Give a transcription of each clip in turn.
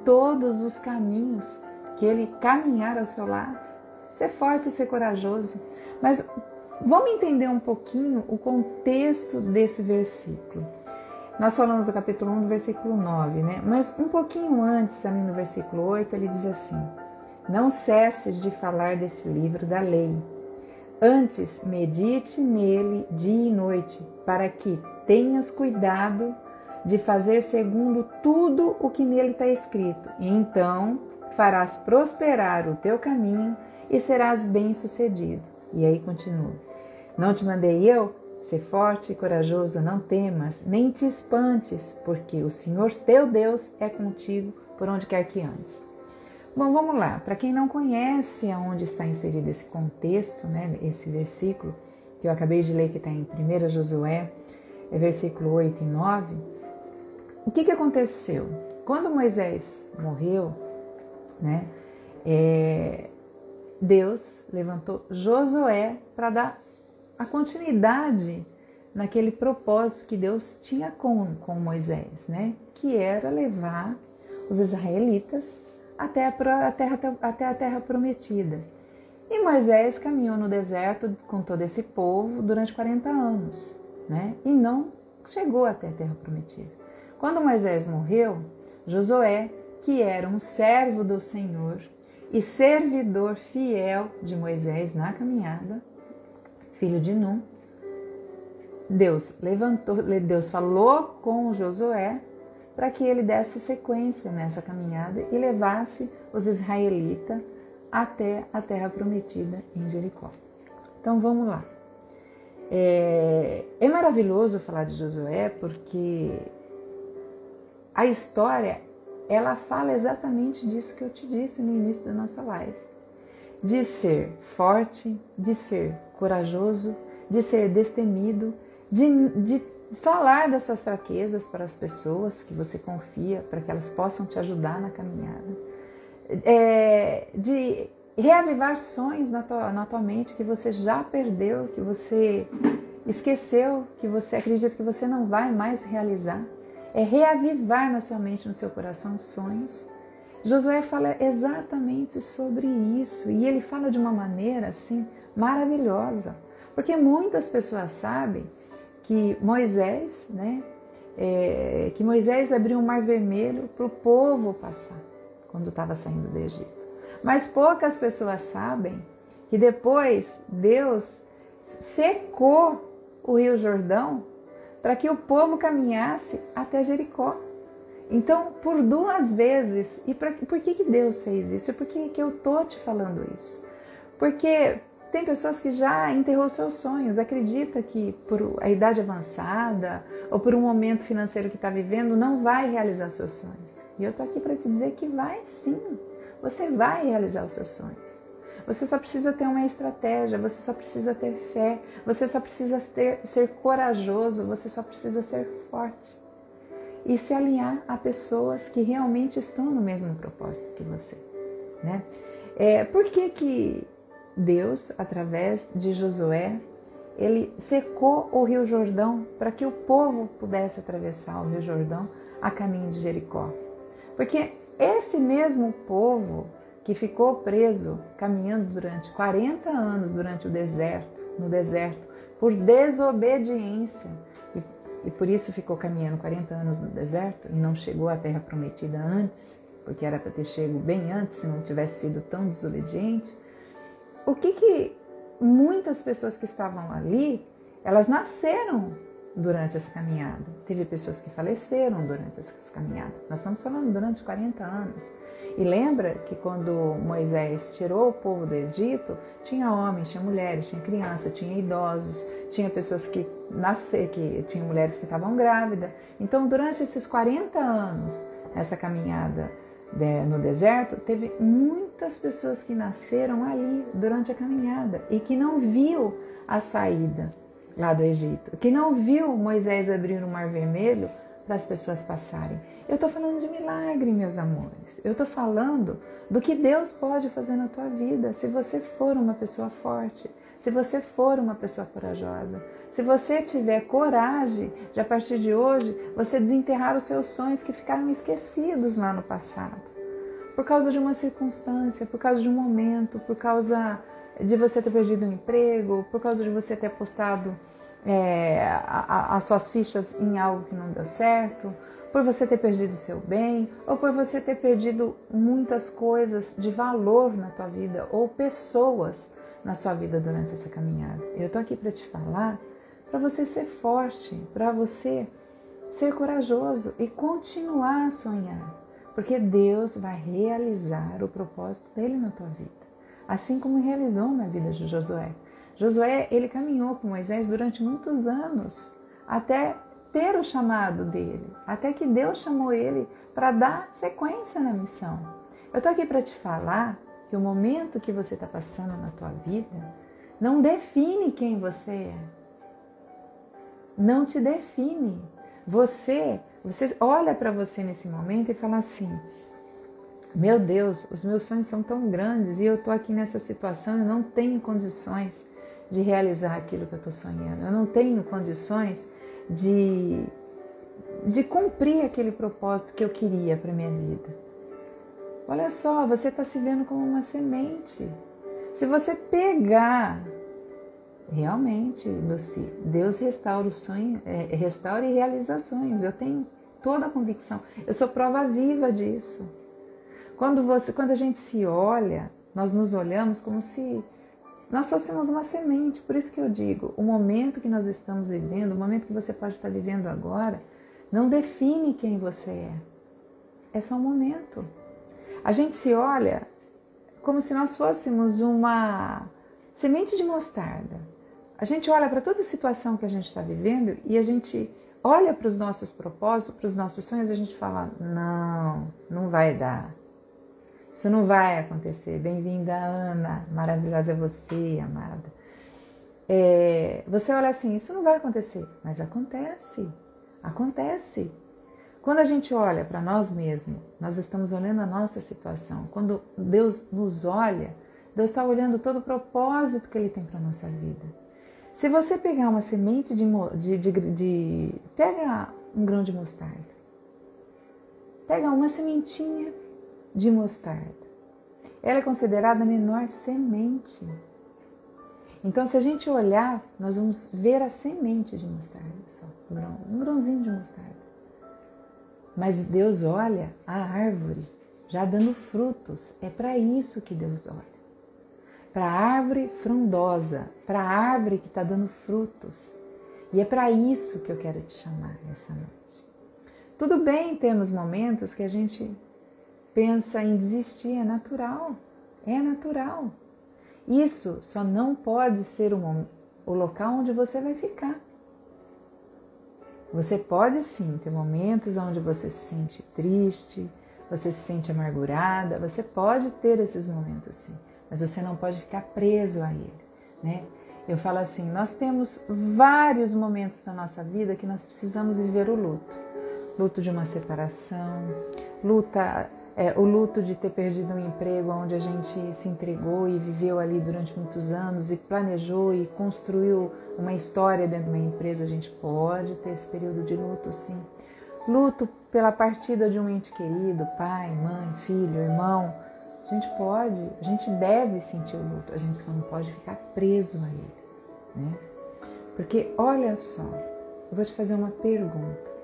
todos os caminhos que ele caminhar ao seu lado. Ser forte e ser corajoso. Mas vamos entender um pouquinho o contexto desse versículo. Nós falamos do capítulo 1, do versículo 9, né? Mas um pouquinho antes, ali no versículo 8, ele diz assim: não cesses de falar desse livro da lei. Antes, medite nele dia e noite, para que tenhas cuidado de fazer segundo tudo o que nele está escrito. E então farás prosperar o teu caminho e serás bem-sucedido. E aí continua. Não te mandei eu? Ser forte e corajoso, não temas, nem te espantes, porque o Senhor teu Deus é contigo por onde quer que andes. Bom, vamos lá. Para quem não conhece aonde está inserido esse contexto, né, esse versículo que eu acabei de ler, que está em 1 Josué, versículo 8 e 9, o que aconteceu? Quando Moisés morreu, né, Deus levantou Josué para dar a continuidade naquele propósito que Deus tinha com Moisés, né? Que era levar os israelitas até a terra prometida. E Moisés caminhou no deserto com todo esse povo durante 40 anos, né? E não chegou até a terra prometida. Quando Moisés morreu, Josué, que era um servo do Senhor e servidor fiel de Moisés na caminhada, filho de Num, Deus falou com Josué para que ele desse sequência nessa caminhada e levasse os israelitas até a terra prometida em Jericó. Então vamos lá. É maravilhoso falar de Josué porque a história, ela fala exatamente disso que eu te disse no início da nossa live. De ser forte, de ser corajoso, de ser destemido, de falar das suas fraquezas para as pessoas que você confia, para que elas possam te ajudar na caminhada, de reavivar sonhos na tua mente que você já perdeu, que você esqueceu, que você acredita que você não vai mais realizar, reavivar na sua mente, no seu coração, sonhos. Josué fala exatamente sobre isso e ele fala de uma maneira assim maravilhosa, porque muitas pessoas sabem que Moisés, né, que Moisés abriu um mar vermelho para o povo passar quando estava saindo do Egito. Mas poucas pessoas sabem que depois Deus secou o Rio Jordão para que o povo caminhasse até Jericó. Então, por 2 vezes, e por que Deus fez isso? E por que eu estou te falando isso? Porque tem pessoas que já enterrou seus sonhos, acredita que por a idade avançada ou por um momento financeiro que está vivendo, não vai realizar seus sonhos. E eu estou aqui para te dizer que vai sim, você vai realizar os seus sonhos. Você só precisa ter uma estratégia, você só precisa ter fé, você só precisa ser corajoso, você só precisa ser forte. E se alinhar a pessoas que realmente estão no mesmo propósito que você, né? Por que Deus, através de Josué, ele secou o Rio Jordão para que o povo pudesse atravessar o Rio Jordão a caminho de Jericó? Porque esse mesmo povo que ficou preso, caminhando durante 40 anos no deserto, por desobediência, e por isso ficou caminhando 40 anos no deserto e não chegou à terra prometida antes, porque era para ter chego bem antes, se não tivesse sido tão desobediente. O que muitas pessoas que estavam ali, elas nasceram durante essa caminhada. Teve pessoas que faleceram durante essa caminhada. Nós estamos falando durante 40 anos. E lembra que quando Moisés tirou o povo do Egito, tinha homens, tinha mulheres, tinha crianças, tinha idosos, tinha pessoas que tinha mulheres que estavam grávidas. Então, durante esses 40 anos, essa caminhada no deserto, teve muitas pessoas que nasceram ali durante a caminhada e que não viu a saída lá do Egito, que não viu Moisés abrir o Mar Vermelho para as pessoas passarem. Eu estou falando de milagre, meus amores. Eu estou falando do que Deus pode fazer na tua vida se você for uma pessoa forte, se você for uma pessoa corajosa, se você tiver coragem de, a partir de hoje, você desenterrar os seus sonhos que ficaram esquecidos lá no passado. por causa de uma circunstância, por causa de um momento, por causa de você ter perdido um emprego, por causa de você ter apostado as suas fichas em algo que não deu certo, por você ter perdido o seu bem, ou por você ter perdido muitas coisas de valor na tua vida, ou pessoas na sua vida durante essa caminhada. Eu tô aqui para te falar, para você ser forte, para você ser corajoso e continuar a sonhar, porque Deus vai realizar o propósito dele na tua vida, assim como realizou na vida de Josué. Josué, ele caminhou com Moisés durante muitos anos, até ter o chamado dele, até que Deus chamou ele para dar sequência na missão. Eu tô aqui para te falar que o momento que você está passando na tua vida não define quem você é. Não te define. Você olha para você nesse momento e fala assim: meu Deus, os meus sonhos são tão grandes e eu estou aqui nessa situação, eu não tenho condições de realizar aquilo que eu estou sonhando. Eu não tenho condições de cumprir aquele propósito que eu queria para minha vida. Olha só, você está se vendo como uma semente. Se você pegar, realmente, Lucy, Deus restaura o sonho, restaura e realiza sonhos. Eu tenho toda a convicção. Eu sou prova viva disso. Quando a gente se olha, nós nos olhamos como se nós fôssemos uma semente. Por isso que eu digo, o momento que nós estamos vivendo, o momento que você pode estar vivendo agora, não define quem você é. É só um momento. A gente se olha como se nós fôssemos uma semente de mostarda. A gente olha para toda a situação que a gente está vivendo e a gente olha para os nossos propósitos, para os nossos sonhos, e a gente fala: não vai dar. Isso não vai acontecer. Bem-vinda, Ana. Maravilhosa é você, amada. Você olha assim, isso não vai acontecer. Mas acontece. Acontece. Quando a gente olha para nós mesmos, nós estamos olhando a nossa situação. Quando Deus nos olha, Deus está olhando todo o propósito que Ele tem para a nossa vida. Se você pegar uma semente pega um grão de mostarda. Pega uma sementinha de mostarda. Ela é considerada a menor semente. Então, se a gente olhar, nós vamos ver a semente de mostarda, só, um grãozinho de mostarda. Mas Deus olha a árvore já dando frutos. É para isso que Deus olha. Para a árvore frondosa, para a árvore que está dando frutos. E é para isso que eu quero te chamar essa noite. Tudo bem termos momentos que a gente pensa em desistir, é natural. É natural. Isso só não pode ser o local onde você vai ficar. Você pode sim ter momentos onde você se sente triste, você se sente amargurada, você pode ter esses momentos sim, mas você não pode ficar preso a ele, né? Eu falo assim, nós temos vários momentos na nossa vida que nós precisamos viver o luto. Luto de uma separação, o luto de ter perdido um emprego onde a gente se entregou e viveu ali durante muitos anos e planejou e construiu uma história dentro de uma empresa. A gente pode ter esse período de luto, sim. Luto pela partida de um ente querido, pai, mãe, filho, irmão. A gente deve sentir o luto, a gente só não pode ficar preso a ele, né? Porque, olha só, eu vou te fazer uma pergunta.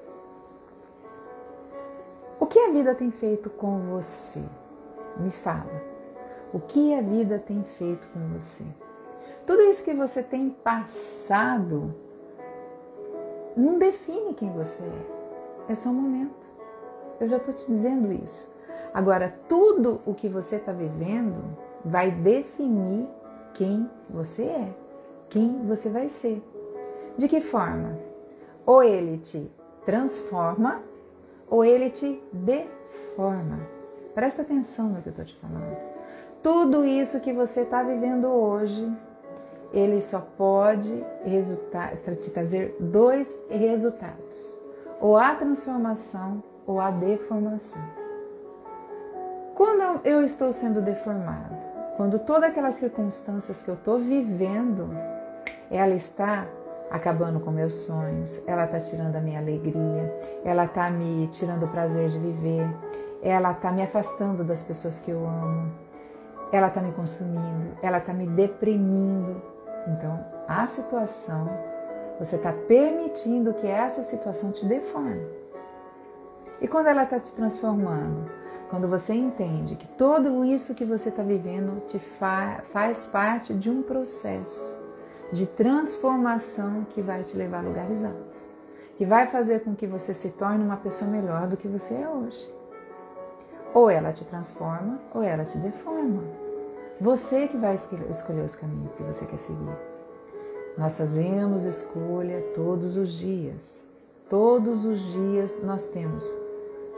O que a vida tem feito com você? Me fala. O que a vida tem feito com você? Tudo isso que você tem passado não define quem você é. É só um momento. Eu já estou te dizendo isso. Agora, tudo o que você está vivendo vai definir quem você é, quem você vai ser. De que forma? Ou ele te transforma, ou ele te deforma. Presta atenção no que eu estou te falando. Tudo isso que você está vivendo hoje, ele só pode te trazer dois resultados. Ou a transformação ou a deformação. Quando eu estou sendo deformado, quando todas aquelas circunstâncias que eu estou vivendo, ela está acabando com meus sonhos, ela está tirando a minha alegria, ela está me tirando o prazer de viver, ela está me afastando das pessoas que eu amo, ela está me consumindo, ela está me deprimindo. Então, a situação, você está permitindo que essa situação te deforme. E quando ela está te transformando? Quando você entende que tudo isso que você está vivendo faz parte de um processo de transformação que vai te levar a lugares altos, que vai fazer com que você se torne uma pessoa melhor do que você é hoje. Ou ela te transforma, ou ela te deforma. Você que vai escolher os caminhos que você quer seguir. Nós fazemos escolha todos os dias. Todos os dias nós temos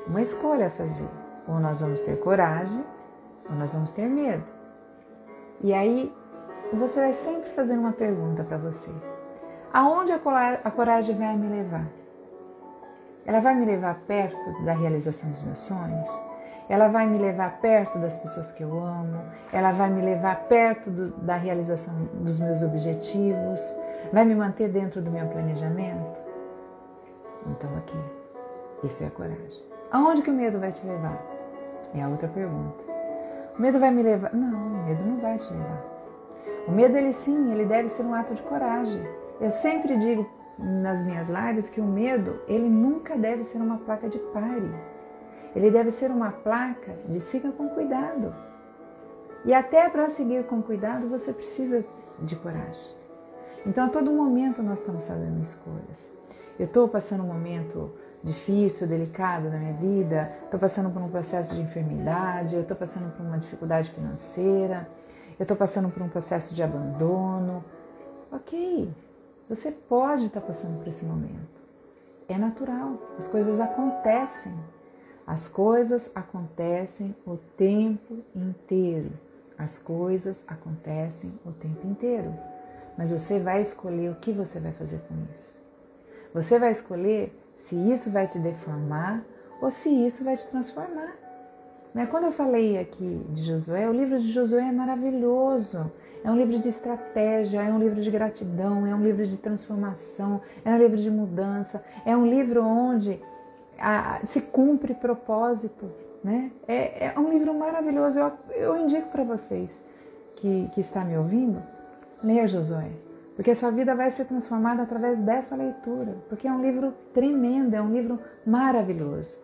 uma escolha a fazer. Ou nós vamos ter coragem, ou nós vamos ter medo. E aí, você vai sempre fazer uma pergunta para você. Aonde a coragem vai me levar? Ela vai me levar perto da realização dos meus sonhos? Ela vai me levar perto das pessoas que eu amo? Ela vai me levar perto da realização dos meus objetivos? Vai me manter dentro do meu planejamento? Então aqui, isso é a coragem. Aonde que o medo vai te levar? É a outra pergunta. O medo vai me levar? Não, o medo não vai te levar. O medo, ele deve ser um ato de coragem. Eu sempre digo nas minhas lives que o medo, ele nunca deve ser uma placa de pare. Ele deve ser uma placa de siga com cuidado. E até para seguir com cuidado, você precisa de coragem. Então, a todo momento nós estamos fazendo escolhas. Eu estou passando um momento difícil, delicado na minha vida, estou passando por um processo de enfermidade, eu estou passando por uma dificuldade financeira, eu estou passando por um processo de abandono. Ok, você pode estar passando por esse momento. É natural, as coisas acontecem. As coisas acontecem o tempo inteiro. As coisas acontecem o tempo inteiro. Mas você vai escolher o que você vai fazer com isso. Você vai escolher se isso vai te deformar ou se isso vai te transformar. Quando eu falei aqui de Josué, o livro de Josué é maravilhoso. É um livro de estratégia, é um livro de gratidão, é um livro de transformação, é um livro de mudança, é um livro onde se cumpre propósito. É um livro maravilhoso. Eu indico para vocês que estão me ouvindo, leia Josué. Porque a sua vida vai ser transformada através dessa leitura. Porque é um livro tremendo, é um livro maravilhoso.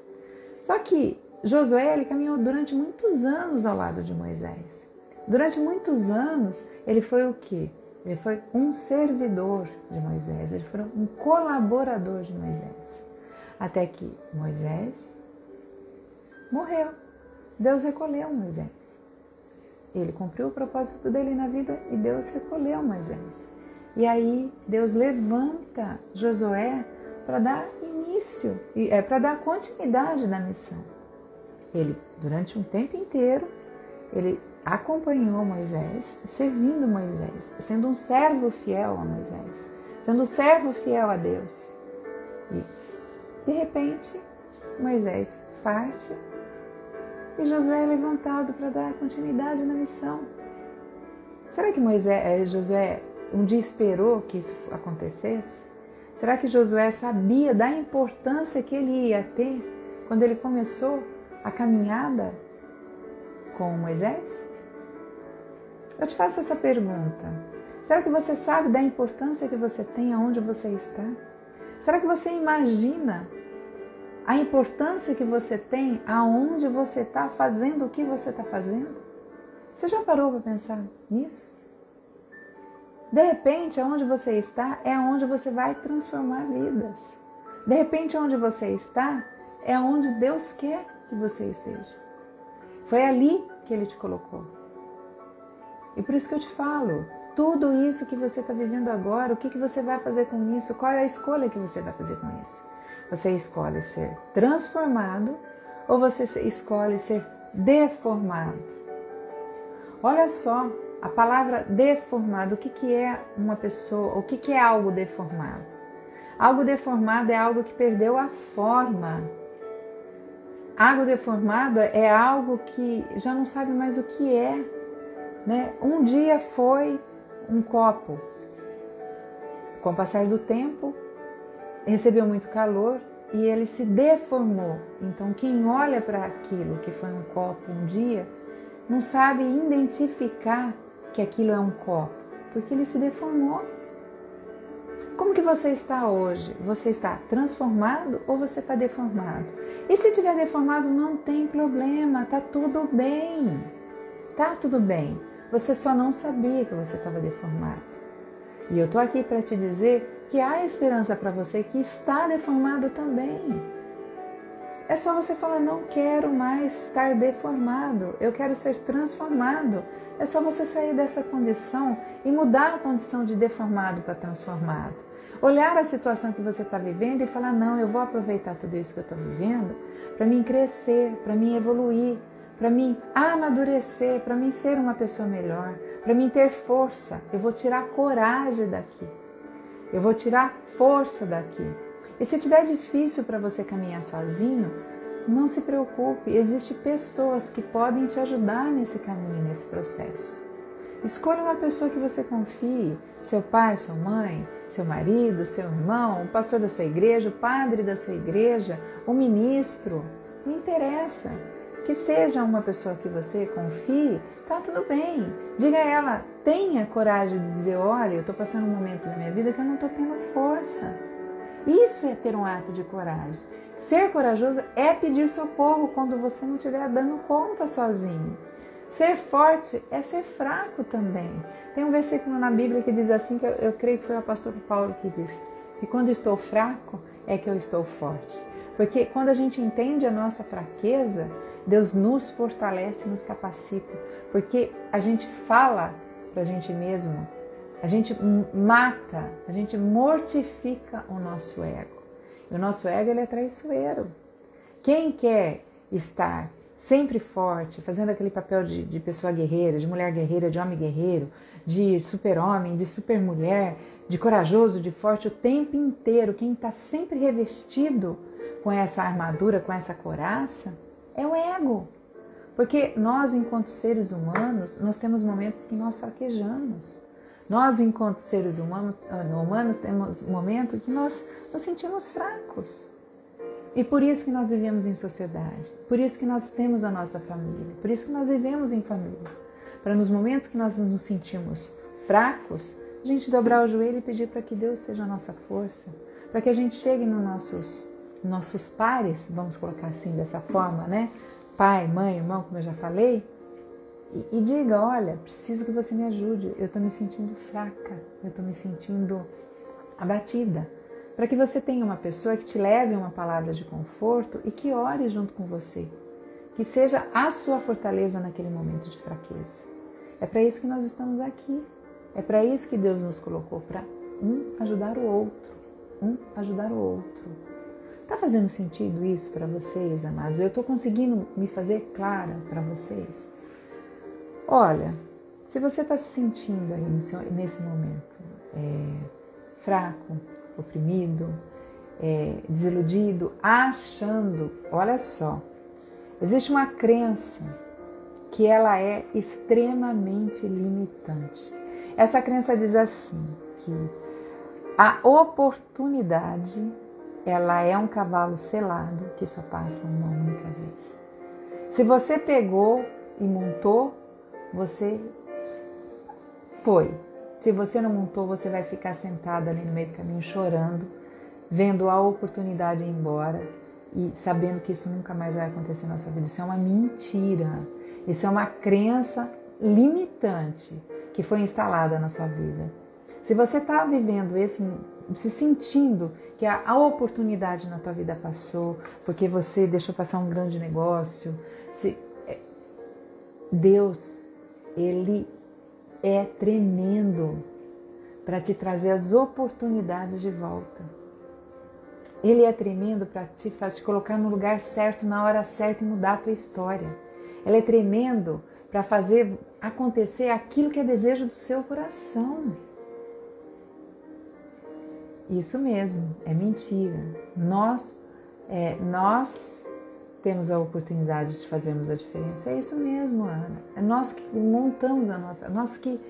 Só que Josué, ele caminhou durante muitos anos ao lado de Moisés. Durante muitos anos, ele foi o quê? Ele foi um servidor de Moisés, ele foi um colaborador de Moisés. Até que Moisés morreu. Deus recolheu Moisés. Ele cumpriu o propósito dele na vida e Deus recolheu Moisés. E aí Deus levanta Josué para dar início, para dar continuidade na missão. Ele, durante um tempo inteiro, ele acompanhou Moisés, servindo Moisés, sendo um servo fiel a Moisés, sendo um servo fiel a Deus. E, de repente, Moisés parte e Josué é levantado para dar continuidade na missão. Será que Josué um dia esperou que isso acontecesse? Será que Josué sabia da importância que ele ia ter quando ele começou a caminhada com Moisés? Eu te faço essa pergunta. Será que você sabe da importância que você tem aonde você está? Será que você imagina a importância que você tem aonde você está fazendo o que você está fazendo? Você já parou para pensar nisso? De repente, aonde você está é onde você vai transformar vidas. De repente, onde você está é onde Deus quer que você esteja. Foi ali que Ele te colocou. E por isso que eu te falo, tudo isso que você está vivendo agora, o que você vai fazer com isso? Qual é a escolha que você vai fazer com isso? Você escolhe ser transformado ou você escolhe ser deformado? Olha só, a palavra deformado, o que é uma pessoa, o que é algo deformado? Algo deformado é algo que perdeu a forma. Algo deformado é algo que já não sabe mais o que é. Um dia foi um copo. Com o passar do tempo, recebeu muito calor e ele se deformou. Então quem olha para aquilo que foi um copo um dia, não sabe identificar que aquilo é um copo, porque ele se deformou. Como que você está hoje? Você está transformado ou você está deformado? E se estiver deformado, não tem problema, tá tudo bem. Tá tudo bem. Você só não sabia que você estava deformado. E eu tô aqui para te dizer que há esperança para você que está deformado também. É só você falar, não quero mais estar deformado, eu quero ser transformado. É só você sair dessa condição e mudar a condição de deformado para transformado. Olhar a situação que você está vivendo e falar, não, eu vou aproveitar tudo isso que eu estou vivendo para mim crescer, para mim evoluir, para mim amadurecer, para mim ser uma pessoa melhor, para mim ter força. Eu vou tirar coragem daqui, eu vou tirar força daqui. E se tiver difícil para você caminhar sozinho, não se preocupe, existem pessoas que podem te ajudar nesse caminho, nesse processo. Escolha uma pessoa que você confie, seu pai, sua mãe, seu marido, seu irmão, o pastor da sua igreja, o padre da sua igreja, o ministro, não interessa. Que seja uma pessoa que você confie, tá tudo bem. Diga a ela, tenha coragem de dizer, olha, eu estou passando um momento da minha vida que eu não estou tendo força. Isso é ter um ato de coragem. Ser corajoso é pedir socorro quando você não estiver dando conta sozinho. Ser forte é ser fraco também. Tem um versículo na Bíblia que diz assim, que eu creio que foi o apóstolo Paulo que disse, que quando estou fraco é que eu estou forte. Porque quando a gente entende a nossa fraqueza, Deus nos fortalece e nos capacita. Porque a gente fala para a gente mesmo, a gente mata, a gente mortifica o nosso ego. E o nosso ego, ele é traiçoeiro. Quem quer estar sempre forte, fazendo aquele papel de pessoa guerreira, de mulher guerreira, de homem guerreiro, de super-homem, de super-mulher, de corajoso, de forte o tempo inteiro, quem está sempre revestido com essa armadura, com essa couraça, é o ego. Porque nós, enquanto seres humanos, nós temos momentos que nós fraquejamos. Nós, enquanto seres humanos temos momentos que nós nos sentimos fracos. E por isso que nós vivemos em sociedade, por isso que nós temos a nossa família, por isso que nós vivemos em família. Para nos momentos que nós nos sentimos fracos, a gente dobrar o joelho e pedir para que Deus seja a nossa força, para que a gente chegue nos nossos pares, vamos colocar assim dessa forma, né? Pai, mãe, irmão, como eu já falei, e diga, olha, preciso que você me ajude, eu estou me sentindo fraca, eu estou me sentindo abatida. Para que você tenha uma pessoa que te leve uma palavra de conforto e que ore junto com você, que seja a sua fortaleza naquele momento de fraqueza. É para isso que nós estamos aqui, é para isso que Deus nos colocou, para ajudar o outro, ajudar o outro. Está fazendo sentido isso para vocês, amados? Eu estou conseguindo me fazer clara para vocês? Olha, se você está se sentindo aí nesse momento fraco, oprimido, desiludido, achando, olha só, existe uma crença que ela é extremamente limitante. Essa crença diz assim, que a oportunidade, ela é um cavalo selado que só passa uma única vez. Se você pegou e montou, você foi. Se você não montou, você vai ficar sentado ali no meio do caminho chorando, vendo a oportunidade ir embora e sabendo que isso nunca mais vai acontecer na sua vida. Isso é uma mentira. Isso é uma crença limitante que foi instalada na sua vida. Se você está vivendo se sentindo que a oportunidade na tua vida passou, porque você deixou passar um grande negócio, Deus, Ele é tremendo para te trazer as oportunidades de volta. Ele é tremendo para te colocar no lugar certo, na hora certa e mudar a tua história. Ele é tremendo para fazer acontecer aquilo que é desejo do seu coração. Isso mesmo, é mentira. Nós temos a oportunidade de fazermos a diferença. É isso mesmo, Ana. É nós que montamos nós que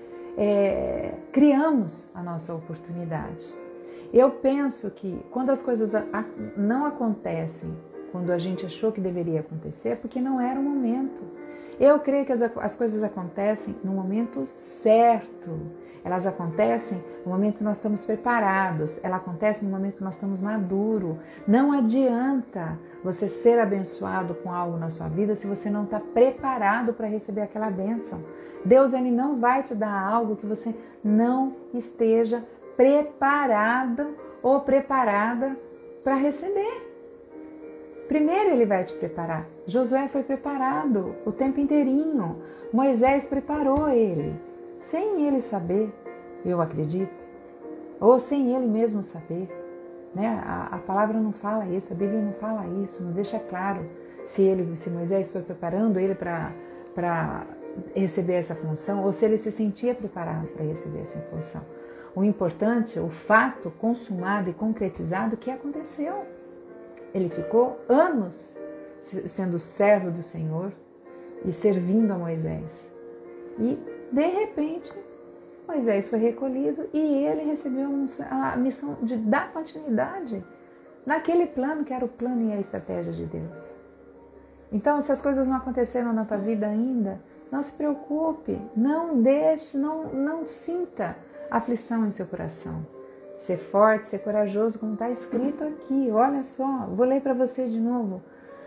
criamos a nossa oportunidade. Eu penso que quando as coisas não acontecem, quando a gente achou que deveria acontecer, é porque não era o momento. Eu creio que as coisas acontecem no momento certo. Elas acontecem no momento que nós estamos preparados. Ela acontece no momento que nós estamos maduros. Não adianta você ser abençoado com algo na sua vida se você não está preparado para receber aquela bênção. Deus, Ele não vai te dar algo que você não esteja preparado ou preparada para receber. Primeiro Ele vai te preparar. Josué foi preparado o tempo inteirinho. Moisés preparou ele. Sem ele saber, eu acredito. Ou sem ele mesmo saber. Né? A palavra não fala isso, a Bíblia não fala isso, não deixa claro se Moisés foi preparando ele para receber essa função ou se ele se sentia preparado para receber essa função. O importante, o fato consumado e concretizado que aconteceu. Ele ficou anos sendo servo do Senhor e servindo a Moisés. E, de repente, Moisés foi recolhido e ele recebeu a missão de dar continuidade naquele plano que era o plano e a estratégia de Deus. Então, se as coisas não aconteceram na tua vida ainda, não se preocupe, não deixe, não sinta aflição em seu coração. Ser forte, ser corajoso, como está escrito aqui. Olha só, vou ler para você de novo.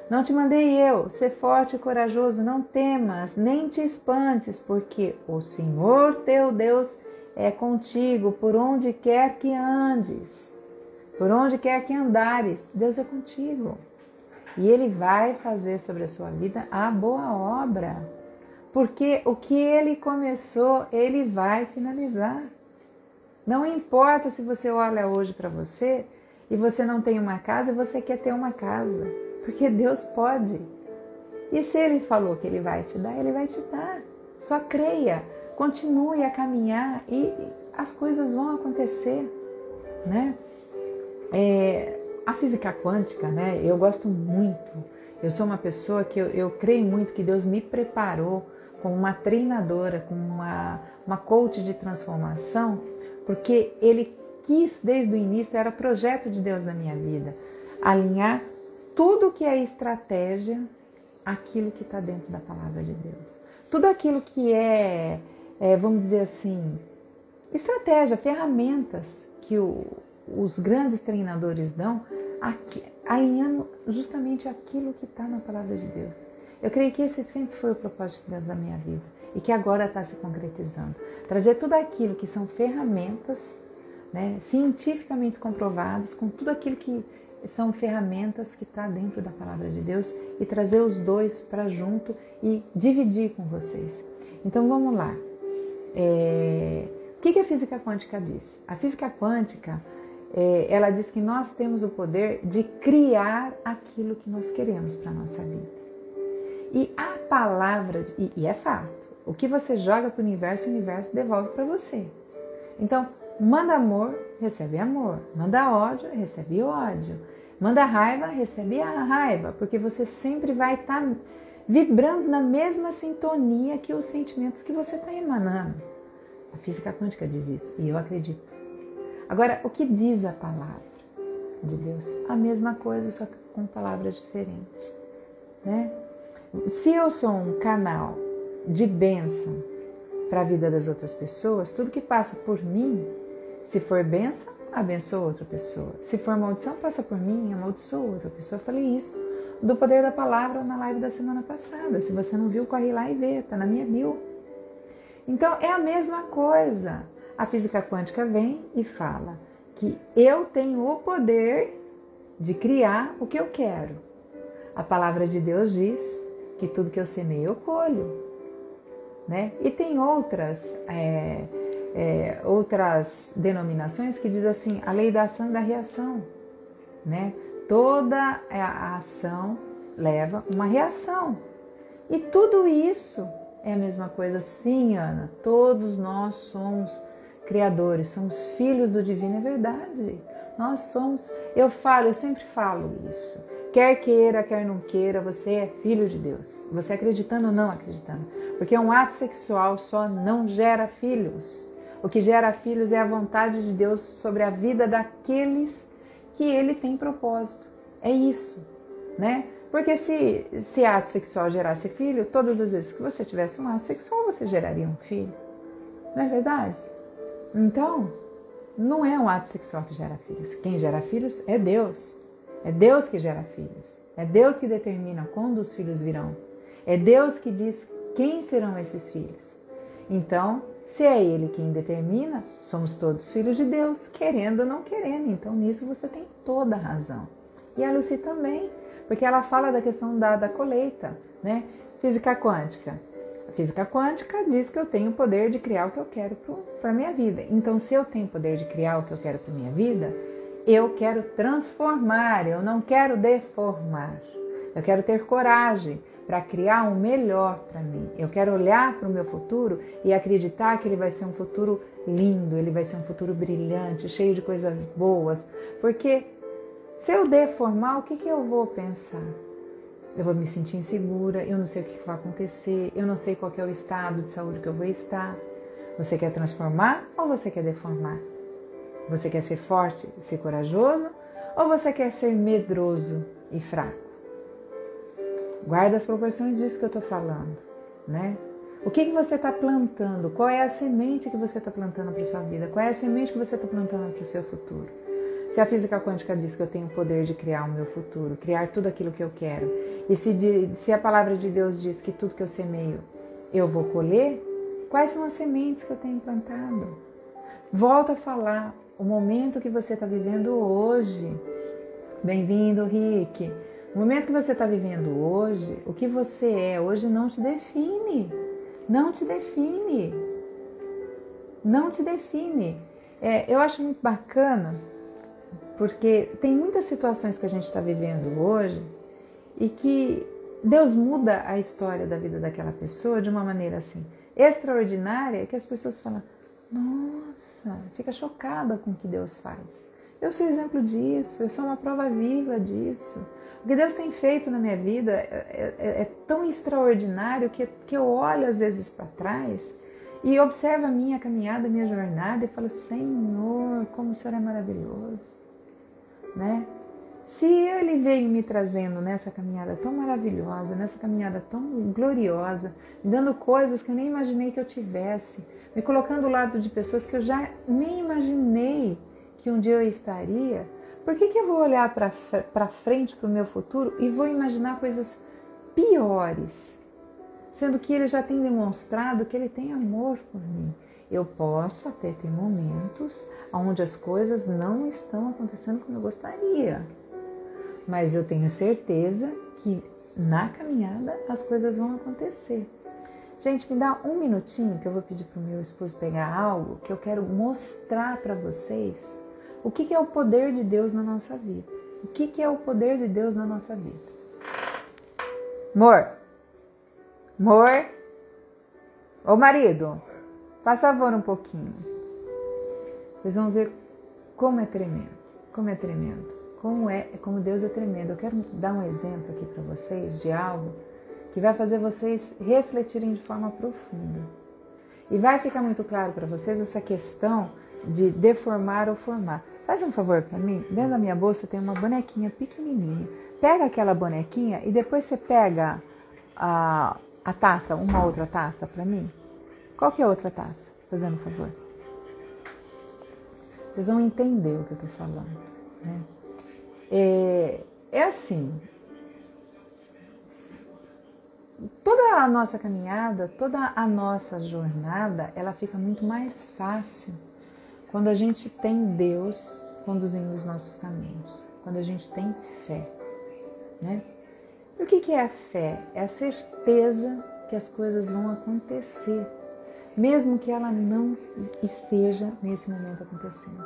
Não te mandei eu, ser forte e corajoso, não temas, nem te espantes, porque o Senhor teu Deus é contigo, por onde quer que andes, por onde quer que andares, Deus é contigo. E Ele vai fazer sobre a sua vida a boa obra, porque o que Ele começou, Ele vai finalizar. Não importa se você olha hoje para você e você não tem uma casa e você quer ter uma casa, porque Deus pode. E se Ele falou que Ele vai te dar, Ele vai te dar. Só creia, continue a caminhar e as coisas vão acontecer, né? A física quântica, né? Eu gosto muito. Eu sou uma pessoa que eu creio muito que Deus me preparou como uma treinadora, como uma coach de transformação, porque Ele quis desde o início, era projeto de Deus na minha vida, alinhar tudo que é estratégia, aquilo que está dentro da palavra de Deus. Tudo aquilo que vamos dizer assim, estratégia, ferramentas que os grandes treinadores dão, alinhando justamente aquilo que está na palavra de Deus. Eu creio que esse sempre foi o propósito de Deus na minha vida e que agora está se concretizando. Trazer tudo aquilo que são ferramentas, né, cientificamente comprovadas, com tudo aquilo que são ferramentas que está dentro da palavra de Deus e trazer os dois para junto e dividir com vocês. Então vamos lá. O que a física quântica diz? A física quântica, ela diz que nós temos o poder de criar aquilo que nós queremos para a nossa vida. E a palavra, e é fato, o que você joga para o universo devolve para você. Então, manda amor, recebe amor. Manda ódio, recebe ódio. Manda raiva, recebe a raiva, porque você sempre vai estar vibrando na mesma sintonia que os sentimentos que você está emanando. A física quântica diz isso, e eu acredito. Agora, o que diz a palavra de Deus? A mesma coisa, só que com palavras diferentes, né? Se eu sou um canal de bênção para a vida das outras pessoas, tudo que passa por mim, se for bênção, abençoa outra pessoa. Se for maldição, passa por mim, amaldiçoa outra pessoa. Eu falei isso do poder da palavra na live da semana passada. Se você não viu, corre lá e vê, tá na minha bio. Então, é a mesma coisa. A física quântica vem e fala que eu tenho o poder de criar o que eu quero. A palavra de Deus diz que tudo que eu semeio eu colho, né? E tem outras denominações que diz assim, a lei da ação e da reação, né? Toda a ação leva uma reação. E tudo isso é a mesma coisa. Sim, Ana, todos nós somos criadores, somos filhos do divino, é verdade. Nós somos, eu sempre falo isso. Quer queira, quer não queira, você é filho de Deus. Você acreditando ou não acreditando. Porque um ato sexual só não gera filhos. O que gera filhos é a vontade de Deus sobre a vida daqueles que Ele tem propósito. É isso, né? Porque se ato sexual gerasse filho, todas as vezes que você tivesse um ato sexual, você geraria um filho. Não é verdade? Então, não é um ato sexual que gera filhos. Quem gera filhos é Deus. É Deus que gera filhos. É Deus que determina quando os filhos virão. É Deus que diz quem serão esses filhos. Então, se é Ele quem determina, somos todos filhos de Deus, querendo ou não querendo. Então, nisso você tem toda a razão. E a Lucy também, porque ela fala da questão da colheita, né? Física quântica. A física quântica diz que eu tenho o poder de criar o que eu quero para a minha vida. Então, se eu tenho o poder de criar o que eu quero para a minha vida, eu quero transformar, eu não quero deformar. Eu quero ter coragem para criar um melhor para mim. Eu quero olhar para o meu futuro e acreditar que ele vai ser um futuro lindo, ele vai ser um futuro brilhante, cheio de coisas boas. Porque se eu deformar, o que eu vou pensar? Eu vou me sentir insegura, eu não sei o que vai acontecer, eu não sei qual que é o estado de saúde que eu vou estar. Você quer transformar ou você quer deformar? Você quer ser forte e ser corajoso ou você quer ser medroso e fraco? Guarda as proporções disso que eu estou falando, né? O que você está plantando? Qual é a semente que você está plantando para a sua vida? Qual é a semente que você está plantando para o seu futuro? Se a física quântica diz que eu tenho o poder de criar o meu futuro, criar tudo aquilo que eu quero, e se a palavra de Deus diz que tudo que eu semeio eu vou colher, quais são as sementes que eu tenho plantado? Volta a falar, o momento que você está vivendo hoje. Bem-vindo, Rick. O momento que você está vivendo hoje, o que você é hoje não te define. Não te define. Não te define. Eu acho muito bacana, porque tem muitas situações que a gente está vivendo hoje e que Deus muda a história da vida daquela pessoa de uma maneira assim extraordinária que as pessoas falam, nossa, fica chocada com o que Deus faz. Eu sou exemplo disso, eu sou uma prova viva disso. O que Deus tem feito na minha vida é tão extraordinário que eu olho às vezes para trás e observo a minha caminhada, a minha jornada e falo, Senhor, como o Senhor é maravilhoso, né? Se Ele veio me trazendo nessa caminhada tão maravilhosa, nessa caminhada tão gloriosa, me dando coisas que eu nem imaginei que eu tivesse, me colocando ao lado de pessoas que eu já nem imaginei que um dia eu estaria, por que eu vou olhar para frente, para o meu futuro e vou imaginar coisas piores, sendo que Ele já tem demonstrado que Ele tem amor por mim? Eu posso até ter momentos onde as coisas não estão acontecendo como eu gostaria, mas eu tenho certeza que na caminhada as coisas vão acontecer. Gente, me dá um minutinho que eu vou pedir para o meu esposo pegar algo que eu quero mostrar para vocês o que é o poder de Deus na nossa vida. O que é o poder de Deus na nossa vida? Amor, amor, ô marido, faz favor um pouquinho. Vocês vão ver como é tremendo, como é tremendo, como Deus é tremendo. Eu quero dar um exemplo aqui para vocês de algo que vai fazer vocês refletirem de forma profunda. E vai ficar muito claro para vocês essa questão de deformar ou formar. Faz um favor para mim, dentro da minha bolsa tem uma bonequinha pequenininha. Pega aquela bonequinha e depois você pega a taça, uma outra taça para mim. Qual que é a outra taça? Fazendo um favor. Vocês vão entender o que eu estou falando, né? É assim, toda a nossa caminhada, toda a nossa jornada, ela fica muito mais fácil quando a gente tem Deus conduzindo os nossos caminhos, quando a gente tem fé, né? E o que é a fé? É a certeza que as coisas vão acontecer, mesmo que ela não esteja nesse momento acontecendo.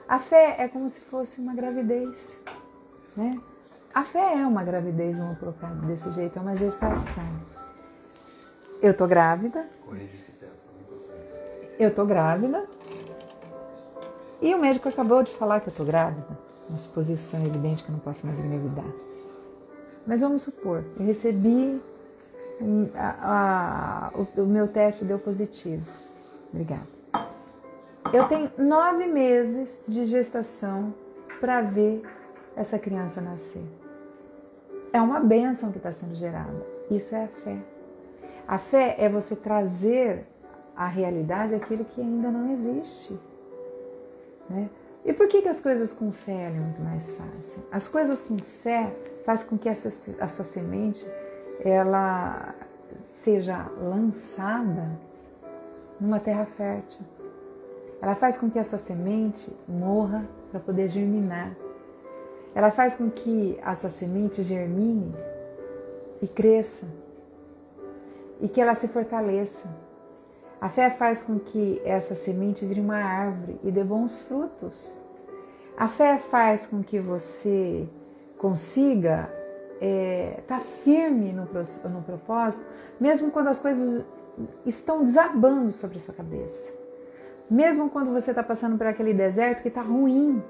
A fé é como se fosse uma gravidez, né? A fé é uma gravidez, vamos colocar desse jeito, é uma gestação. Eu tô grávida. Eu tô grávida. E o médico acabou de falar que eu tô grávida. Uma suposição evidente que eu não posso mais engravidar. Mas vamos supor, eu recebi, o meu teste deu positivo. Obrigada. Eu tenho 9 meses de gestação para ver essa criança nascer. É uma bênção que está sendo gerada. Isso é a fé. A fé é você trazer à realidade aquilo que ainda não existe, né? E por que as coisas com fé é muito mais fácil? As coisas com fé faz com que a sua semente ela seja lançada numa terra fértil. Ela faz com que a sua semente morra para poder germinar. Ela faz com que a sua semente germine e cresça e que ela se fortaleça. A fé faz com que essa semente vire uma árvore e dê bons frutos. A fé faz com que você consiga estar firme no propósito, mesmo quando as coisas estão desabando sobre a sua cabeça. Mesmo quando você está passando por aquele deserto que está ruim.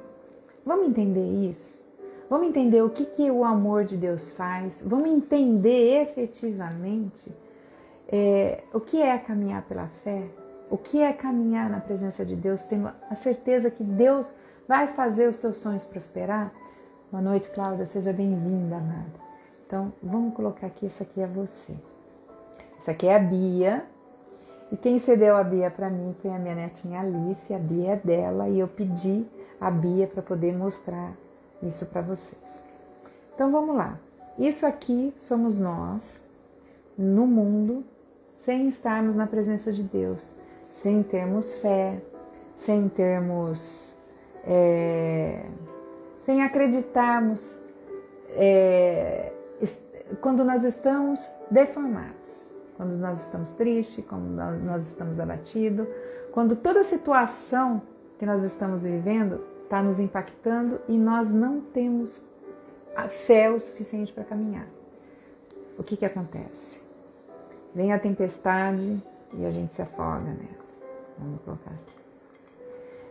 Vamos entender isso? Vamos entender o que o amor de Deus faz? Vamos entender efetivamente o que é caminhar pela fé? O que é caminhar na presença de Deus? Tendo a certeza que Deus vai fazer os seus sonhos prosperar? Boa noite, Cláudia. Seja bem-vinda, amada. Então, vamos colocar aqui, essa aqui é você. Essa aqui é a Bia. E quem cedeu a Bia para mim foi a minha netinha Alice. A Bia é dela e eu pedi a Bia para poder mostrar isso para vocês. Então, vamos lá. Isso aqui somos nós no mundo, sem estarmos na presença de Deus, sem termos fé, sem termos, sem acreditarmos quando nós estamos deformados, quando nós estamos tristes, quando nós estamos abatidos, quando toda a situação que nós estamos vivendo está nos impactando e nós não temos a fé o suficiente para caminhar. O que acontece? Vem a tempestade e a gente se afoga nela. Vamos colocar aqui.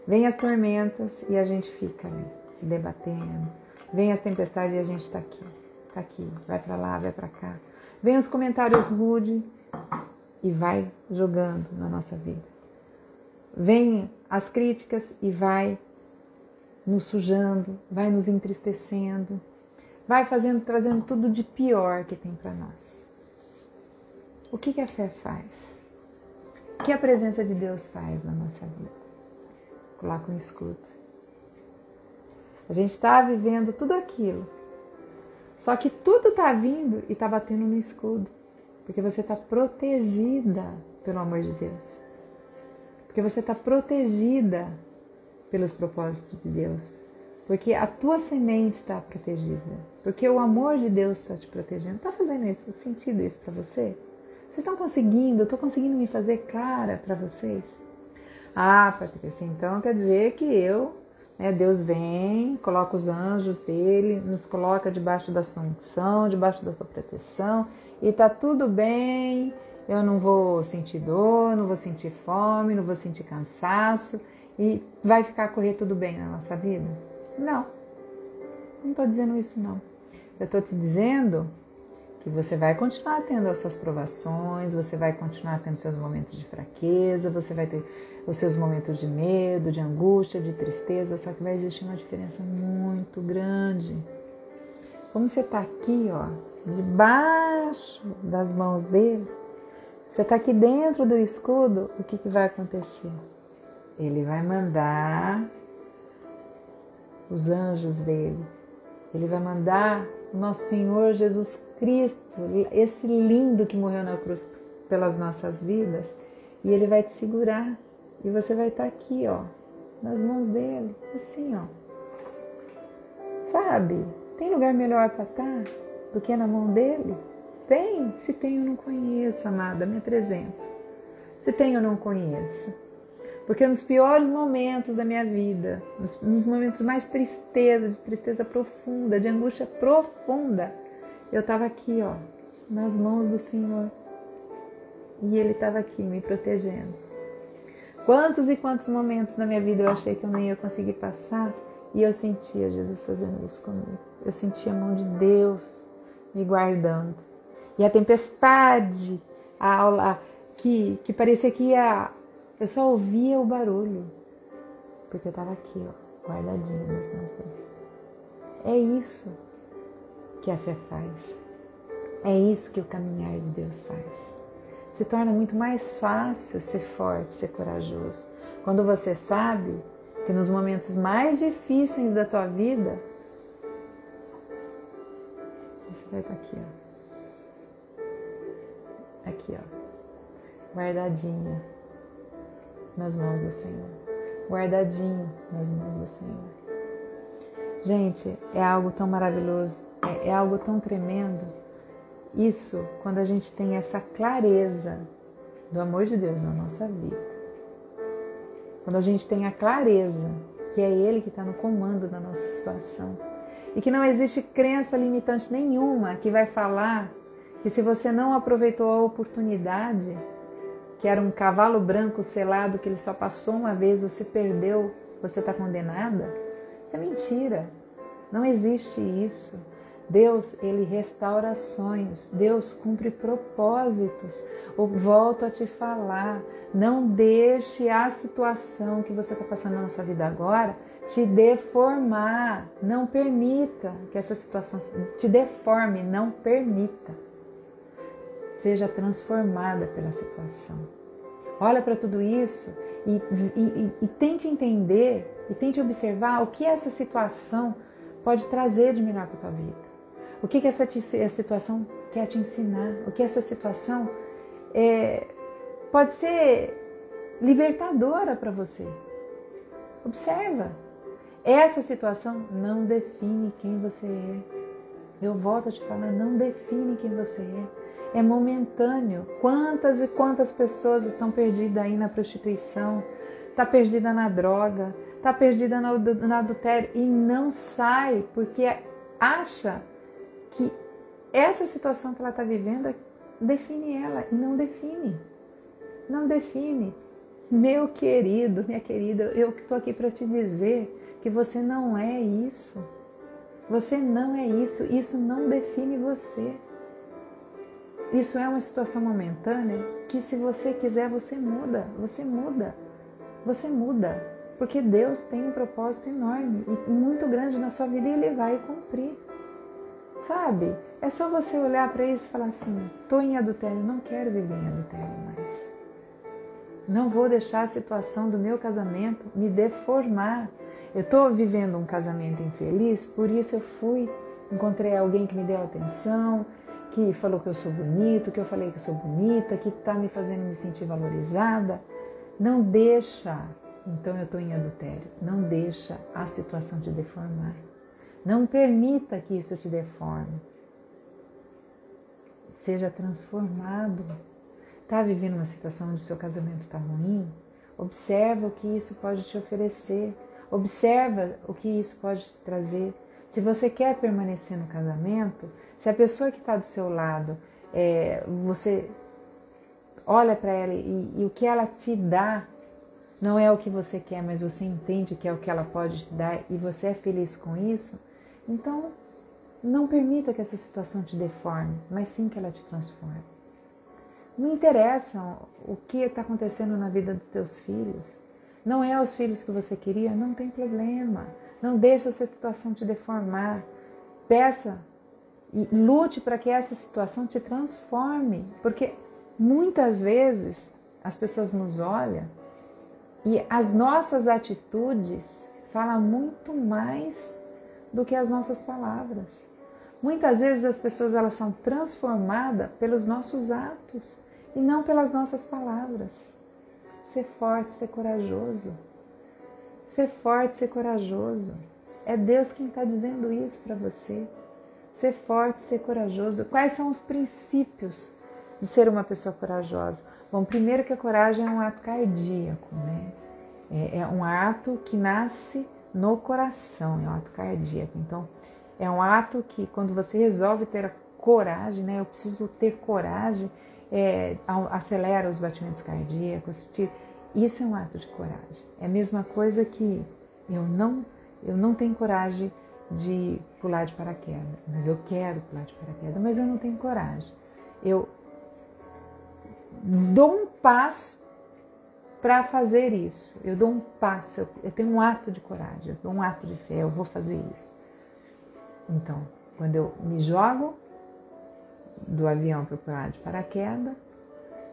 Vem as tormentas e a gente fica se debatendo. Vem as tempestades e a gente está aqui, vai para lá, vai para cá. Vem os comentários rudes e vai jogando na nossa vida. Vem as críticas e vai nos sujando, vai nos entristecendo, vai trazendo tudo de pior que tem para nós. O que a fé faz? O que a presença de Deus faz na nossa vida? Coloca um escudo. A gente está vivendo tudo aquilo. Só que tudo está vindo e está batendo no escudo. Porque você está protegida pelo amor de Deus. Porque você está protegida pelos propósitos de Deus. Porque a tua semente está protegida. Porque o amor de Deus está te protegendo. Está fazendo isso, sentido isso para você? Vocês estão conseguindo? Eu estou conseguindo me fazer clara para vocês? Ah, Patrícia, então quer dizer que Deus vem, coloca os anjos dele, nos coloca debaixo da sua unção, debaixo da sua proteção, e tá tudo bem, eu não vou sentir dor, não vou sentir fome, não vou sentir cansaço, e vai correr tudo bem na nossa vida? Não estou dizendo isso não. Eu estou te dizendo que você vai continuar tendo as suas provações, você vai continuar tendo seus momentos de fraqueza, você vai ter os seus momentos de medo, de angústia, de tristeza, só que vai existir uma diferença muito grande. Como você está aqui, debaixo das mãos dele, você está aqui dentro do escudo, o que vai acontecer? Ele vai mandar os anjos dele, ele vai mandar o nosso Senhor Jesus Cristo, esse lindo que morreu na cruz pelas nossas vidas, e ele vai te segurar, e você vai estar aqui, nas mãos dele, assim, Sabe? Tem lugar melhor para estar do que na mão dele? Tem? Se tem, eu não conheço, amada, me apresenta. Se tem, eu não conheço. Porque nos piores momentos da minha vida, nos momentos de mais tristeza, de tristeza profunda, de angústia profunda, eu estava aqui, nas mãos do Senhor. E Ele estava aqui me protegendo. Quantos e quantos momentos na minha vida eu achei que eu não ia conseguir passar e eu sentia Jesus fazendo isso comigo. Eu sentia a mão de Deus me guardando. E a tempestade, que parecia que eu só ouvia o barulho. porque eu estava aqui, ó, guardadinha nas mãos dele. É isso que a fé faz. É isso que o caminhar de Deus faz. Se torna muito mais fácil ser forte, ser corajoso. Quando você sabe que nos momentos mais difíceis da tua vida, você vai estar aqui, ó. Aqui, ó. Guardadinha nas mãos do Senhor. Guardadinho nas mãos do Senhor. Gente, é algo tão maravilhoso, é algo tão tremendo. Isso, quando a gente tem essa clareza do amor de Deus na nossa vida. Quando a gente tem a clareza que é Ele que está no comando da nossa situação. E que não existe crença limitante nenhuma que vai falar que se você não aproveitou a oportunidade, que era um cavalo branco selado que ele só passou uma vez, você perdeu, você está condenada. Isso é mentira. Não existe isso. Deus, Ele restaura sonhos. Deus cumpre propósitos. Eu volto a te falar. Não deixe a situação que você está passando na sua vida agora te deformar. Não permita que essa situação te deforme. Não permita. Seja transformada pela situação. Olha para tudo isso e tente entender e tente observar o que essa situação pode trazer de melhor para a tua vida. O que essa situação quer te ensinar? O que essa situação pode ser libertadora para você? Observa. Essa situação não define quem você é. Eu volto a te falar, não define quem você é. É momentâneo. Quantas e quantas pessoas estão perdidas aí na prostituição, está perdida na droga, está perdida no adultério e não sai porque acha que essa situação que ela está vivendo define ela e não define. Não define. Meu querido, minha querida, eu estou aqui para te dizer que você não é isso. Você não é isso. Isso não define você. Isso é uma situação momentânea que se você quiser você muda. Você muda. Você muda. Porque Deus tem um propósito enorme e muito grande na sua vida e Ele vai cumprir. Sabe? É só você olhar para isso e falar assim, estou em adultério, não quero viver em adultério mais. Não vou deixar a situação do meu casamento me deformar. Eu estou vivendo um casamento infeliz, por isso eu encontrei alguém que me deu atenção, que falou que eu sou bonito, que eu falei que eu sou bonita, que está me fazendo me sentir valorizada. Não deixa, então eu estou em adultério, não deixa a situação te deformar. Não permita que isso te deforme. Seja transformado. Está vivendo uma situação onde o seu casamento está ruim? Observa o que isso pode te oferecer. Observa o que isso pode te trazer. Se você quer permanecer no casamento, se a pessoa que está do seu lado, você olha para ela e o que ela te dá não é o que você quer, mas você entende que é o que ela pode te dar e você é feliz com isso, então não permita que essa situação te deforme, mas sim que ela te transforme. Não interessa o que está acontecendo na vida dos teus filhos. Não é os filhos que você queria, não tem problema. Não deixe essa situação te deformar. Peça e lute para que essa situação te transforme. Porque muitas vezes as pessoas nos olham e as nossas atitudes falam muito mais do que as nossas palavras. Muitas vezes as pessoas elas são transformadas pelos nossos atos e não pelas nossas palavras. Ser forte, ser corajoso. Ser forte, ser corajoso. É Deus quem está dizendo isso para você. Ser forte, ser corajoso. Quais são os princípios de ser uma pessoa corajosa? Bom, primeiro que a coragem é um ato cardíaco, né? É um ato que nasce no coração, é um ato cardíaco. Então, é um ato que quando você resolve ter a coragem, né? Eu preciso ter coragem, acelera os batimentos cardíacos. Isso é um ato de coragem. É a mesma coisa que eu não tenho coragem de pular de paraquedas, mas eu quero pular de paraquedas, mas eu não tenho coragem. Eu dou um passo para fazer isso. Eu dou um passo, eu tenho um ato de coragem, eu dou um ato de fé, eu vou fazer isso. Então, quando eu me jogo do avião para pular de paraquedas,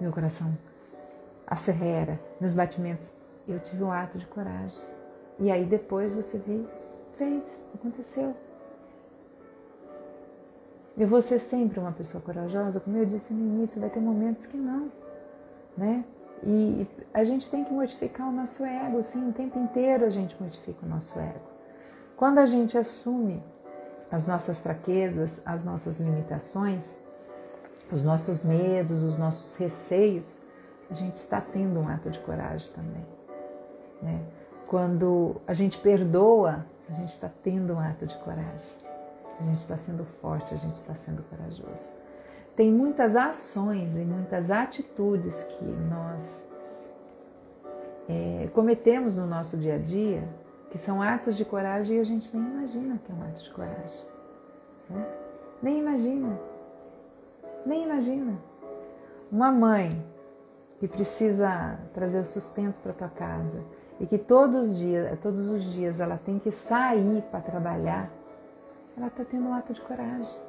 meu coração acelera, meus batimentos, eu tive um ato de coragem. E aí depois você fez, aconteceu. Eu vou ser sempre uma pessoa corajosa, como eu disse no início, vai ter momentos que não, né? E a gente tem que mortificar o nosso ego, sim, o tempo inteiro a gente mortifica o nosso ego. Quando a gente assume as nossas fraquezas, as nossas limitações, os nossos medos, os nossos receios, a gente está tendo um ato de coragem também, né? Quando a gente perdoa, a gente está tendo um ato de coragem. A gente está sendo forte, a gente está sendo corajoso. Tem muitas ações e muitas atitudes que nós cometemos no nosso dia a dia, que são atos de coragem e a gente nem imagina que é um ato de coragem, né? Nem imagina. Nem imagina. Uma mãe que precisa trazer o sustento para tua casa e que todos os dias ela tem que sair para trabalhar, ela está tendo um ato de coragem.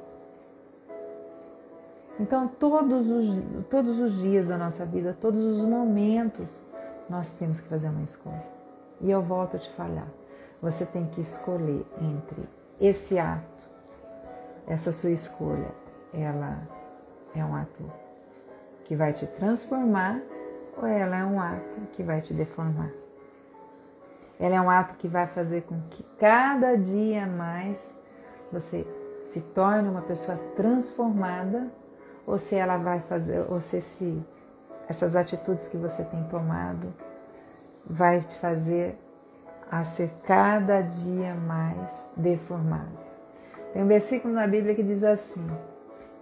Então, todos os dias da nossa vida, todos os momentos, nós temos que fazer uma escolha. E eu volto a te falar, você tem que escolher entre esse ato, essa sua escolha, ela é um ato que vai te transformar ou ela é um ato que vai te deformar? Ela é um ato que vai fazer com que cada dia mais você se torne uma pessoa transformada, ou se ela vai fazer, ou se essas atitudes que você tem tomado vai te fazer a ser cada dia mais deformado. Tem um versículo na Bíblia que diz assim,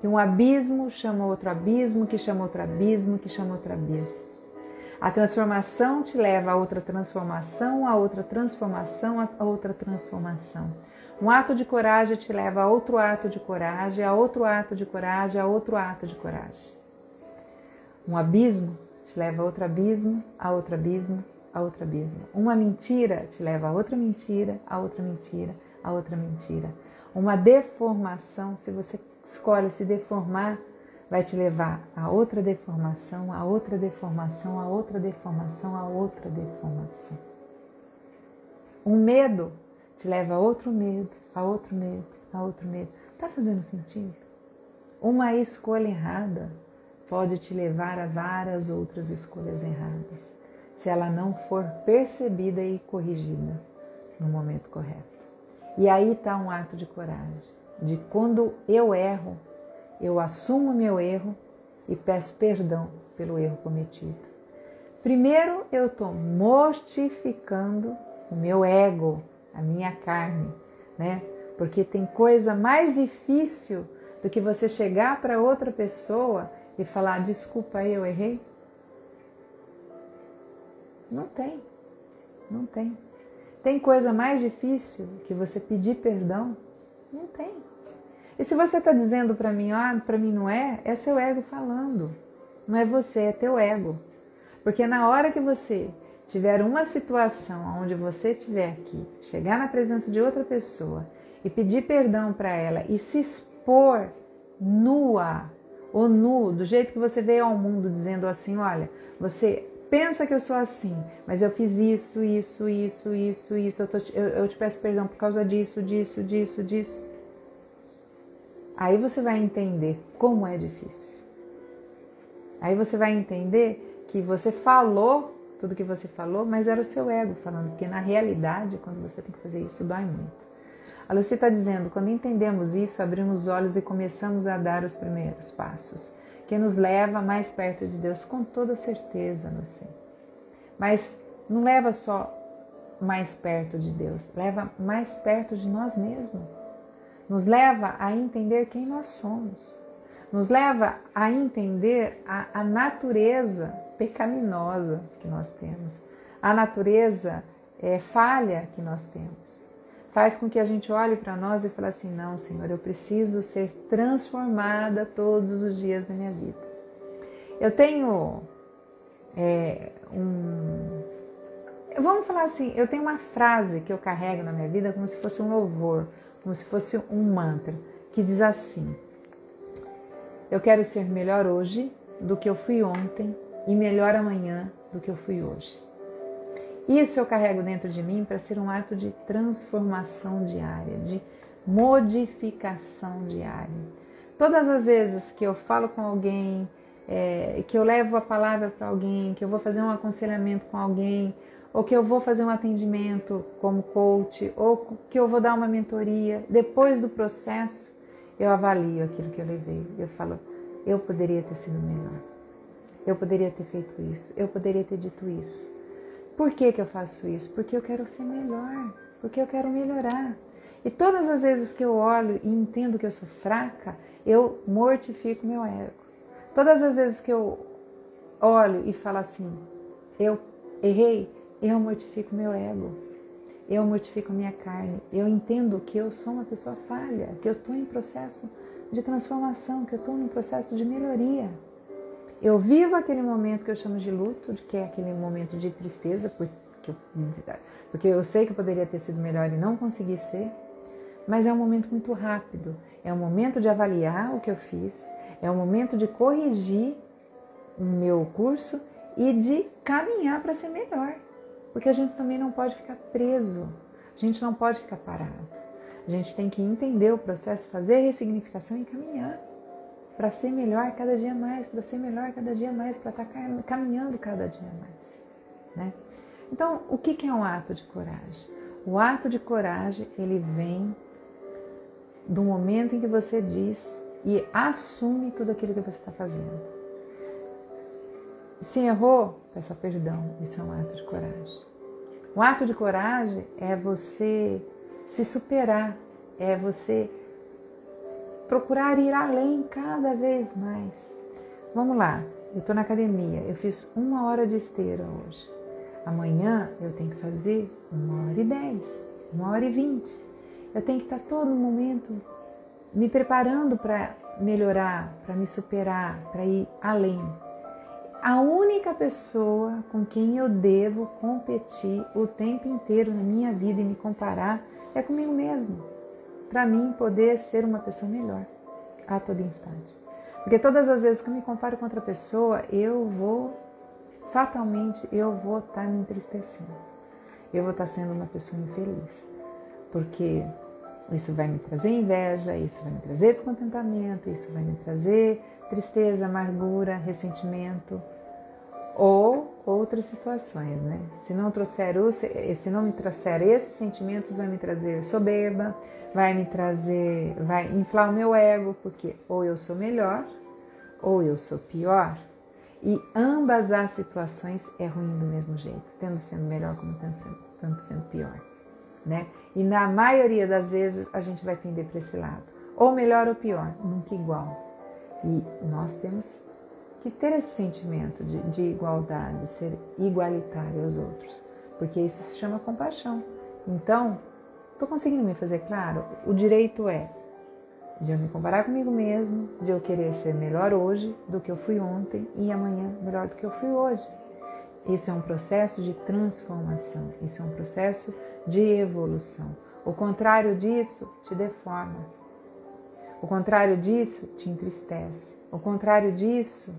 que um abismo chama outro abismo, que chama outro abismo, que chama outro abismo. A transformação te leva a outra transformação, a outra transformação, a outra transformação. Um ato de coragem te leva a outro ato de coragem, a outro ato de coragem, a outro ato de coragem. Um abismo te leva a outro abismo, a outro abismo, a outro abismo. Uma mentira te leva a outra mentira, a outra mentira, a outra mentira. Uma deformação, se você escolhe se deformar, vai te levar a outra deformação, a outra deformação, a outra deformação, a outra deformação. Um medo te leva a outro medo, a outro medo, a outro medo. Tá fazendo sentido? Uma escolha errada pode te levar a várias outras escolhas erradas, se ela não for percebida e corrigida no momento correto. E aí está um ato de coragem, de quando eu erro, eu assumo meu erro e peço perdão pelo erro cometido. Primeiro eu estou mortificando o meu ego, a minha carne, né? Porque tem coisa mais difícil do que você chegar para outra pessoa e falar, desculpa aí, eu errei. Não tem, não tem. Tem coisa mais difícil que você pedir perdão? Não tem. E se você está dizendo para mim, para mim não é seu ego falando. Não é você, é teu ego. Porque na hora que você tiver uma situação onde você tiver que chegar na presença de outra pessoa e pedir perdão para ela e se expor nua ou nu, do jeito que você veio ao mundo dizendo assim, olha, você pensa que eu sou assim, mas eu fiz isso, eu te peço perdão por causa disso. Aí você vai entender como é difícil. Aí você vai entender que você falou tudo que você falou, mas era o seu ego falando, porque na realidade, quando você tem que fazer isso, dói muito. A Lucy está dizendo, quando entendemos isso, abrimos os olhos e começamos a dar os primeiros passos, que nos leva mais perto de Deus, com toda certeza, Lucy. Mas não leva só mais perto de Deus, leva mais perto de nós mesmos. Nos leva a entender quem nós somos. Nos leva a entender a natureza pecaminosa que nós temos. A natureza falha que nós temos. Faz com que a gente olhe para nós e fale assim, não, Senhor, eu preciso ser transformada todos os dias da minha vida. Eu tenho vamos falar assim, eu tenho uma frase que eu carrego na minha vida como se fosse um louvor, como se fosse um mantra, que diz assim: eu quero ser melhor hoje do que eu fui ontem e melhor amanhã do que eu fui hoje. Isso eu carrego dentro de mim para ser um ato de transformação diária, de modificação diária. Todas as vezes que eu falo com alguém, que eu levo a palavra para alguém, que eu vou fazer um aconselhamento com alguém, ou que eu vou fazer um atendimento como coach, ou que eu vou dar uma mentoria, depois do processo, eu avalio aquilo que eu levei. Eu falo, eu poderia ter sido melhor. Eu poderia ter feito isso. Eu poderia ter dito isso. Por que eu faço isso? Porque eu quero ser melhor. Porque eu quero melhorar. E todas as vezes que eu olho e entendo que eu sou fraca, eu mortifico meu ego. Todas as vezes que eu olho e falo assim, eu errei, eu mortifico meu ego. Eu mortifico minha carne. Eu entendo que eu sou uma pessoa falha, que eu estou em processo de transformação, que eu estou em processo de melhoria. Eu vivo aquele momento que eu chamo de luto, que é aquele momento de tristeza, porque eu sei que eu poderia ter sido melhor e não consegui ser, mas é um momento muito rápido. É um momento de avaliar o que eu fiz, é um momento de corrigir o meu curso e de caminhar para ser melhor. Porque a gente também não pode ficar preso, a gente não pode ficar parado. A gente tem que entender o processo, fazer a ressignificação e caminhar para ser melhor cada dia mais, para ser melhor cada dia mais, para estar caminhando cada dia mais, né? Então, o que é um ato de coragem? O ato de coragem, ele vem do momento em que você diz e assume tudo aquilo que você está fazendo. Se errou, peça perdão, isso é um ato de coragem. Um ato de coragem é você se superar, é você procurar ir além cada vez mais. Vamos lá, eu estou na academia, eu fiz 1 hora de esteira hoje. Amanhã eu tenho que fazer 1h10, 1h20. Eu tenho que estar todo momento me preparando para melhorar, para me superar, para ir além. A única pessoa com quem eu devo competir o tempo inteiro na minha vida e me comparar é comigo mesmo. Para mim poder ser uma pessoa melhor a todo instante. Porque todas as vezes que eu me comparo com outra pessoa, fatalmente eu vou estar me entristecendo. Eu vou estar sendo uma pessoa infeliz. Porque isso vai me trazer inveja, isso vai me trazer descontentamento, isso vai me trazer tristeza, amargura, ressentimento ou outras situações, né? Se não me trouxer esses sentimentos, vai me trazer soberba, vai inflar o meu ego, porque ou eu sou melhor ou eu sou pior. E ambas as situações é ruim do mesmo jeito, tanto sendo melhor como tanto sendo pior, né? E na maioria das vezes a gente vai tender para esse lado, ou melhor ou pior, nunca igual. E nós temos que ter esse sentimento de igualdade, de ser igualitário aos outros, porque isso se chama compaixão. Então, estou conseguindo me fazer claro? O direito é de eu me comparar comigo mesmo, de eu querer ser melhor hoje do que eu fui ontem e amanhã melhor do que eu fui hoje. Isso é um processo de transformação, isso é um processo de evolução. O contrário disso te deforma. O contrário disso te entristece. O contrário disso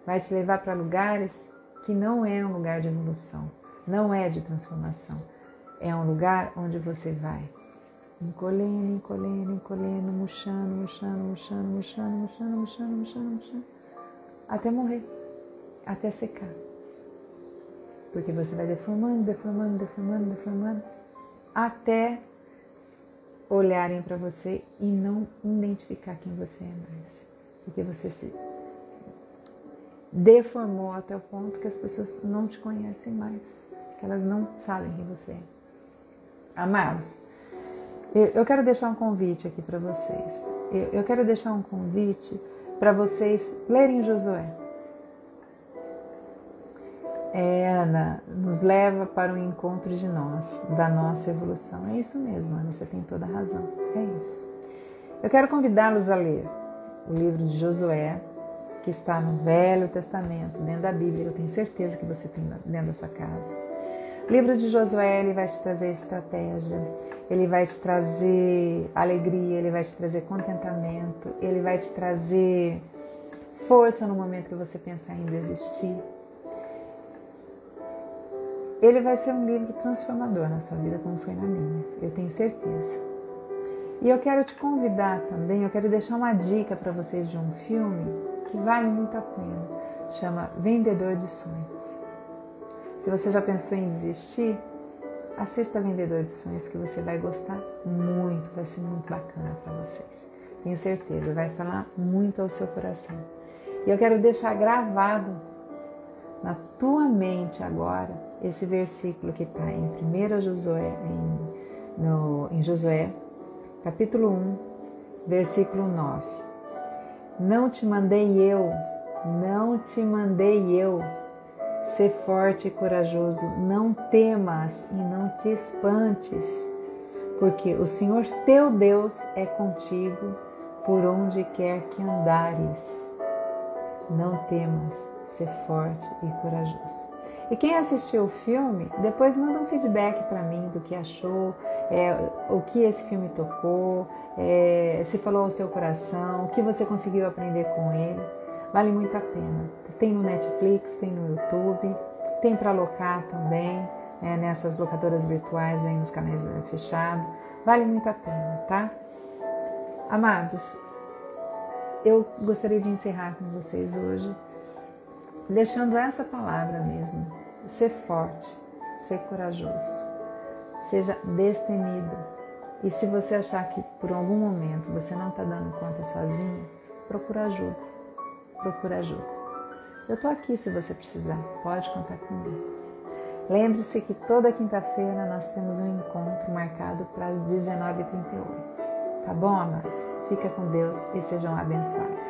vai te levar para lugares que não é um lugar de evolução, não é de transformação. É um lugar onde você vai encolhendo, encolhendo, encolhendo, murchando, até morrer, até secar. Porque você vai deformando, até olharem para você e não identificar quem você é mais. Porque você se deformou até o ponto que as pessoas não te conhecem mais, que elas não sabem quem você é. Amados, eu quero deixar um convite aqui para vocês. Eu quero deixar um convite para vocês lerem Josué. Ana nos leva para o encontro de nós, da nossa evolução. É isso mesmo, Ana, você tem toda a razão. É isso. Eu quero convidá-los a ler o livro de Josué, que está no Velho Testamento, dentro da Bíblia. Eu tenho certeza que você tem dentro da sua casa. O livro de Josué, ele vai te trazer estratégia, ele vai te trazer alegria, ele vai te trazer contentamento, ele vai te trazer força no momento que você pensar em desistir. Ele vai ser um livro transformador na sua vida, como foi na minha, eu tenho certeza. E eu quero te convidar também, eu quero deixar uma dica para vocês de um filme que vale muito a pena. Chama Vendedor de Sonhos. Se você já pensou em desistir, assista Vendedor de Sonhos, que você vai gostar muito, vai ser muito bacana para vocês. Tenho certeza, vai falar muito ao seu coração. E eu quero deixar gravado na tua mente agora esse versículo que está em 1 Josué, em Josué, capítulo 1, versículo 9. Não te mandei eu, ser forte e corajoso, não temas e não te espantes, porque o Senhor teu Deus é contigo por onde quer que andares. Não temas, ser forte e corajoso. E quem assistiu o filme, depois manda um feedback para mim do que achou, o que esse filme tocou, se falou ao seu coração, o que você conseguiu aprender com ele. Vale muito a pena. Tem no Netflix, tem no YouTube, tem para alocar também, nessas locadoras virtuais, aí nos canais fechados. Vale muito a pena, tá? Amados, eu gostaria de encerrar com vocês hoje, deixando essa palavra mesmo. Ser forte, ser corajoso, seja destemido. E se você achar que por algum momento você não está dando conta sozinho, procura ajuda. Procura ajuda. Eu estou aqui se você precisar, pode contar comigo. Lembre-se que toda quinta-feira nós temos um encontro marcado para as 19h38. Tá bom, amados? Fica com Deus e sejam abençoados.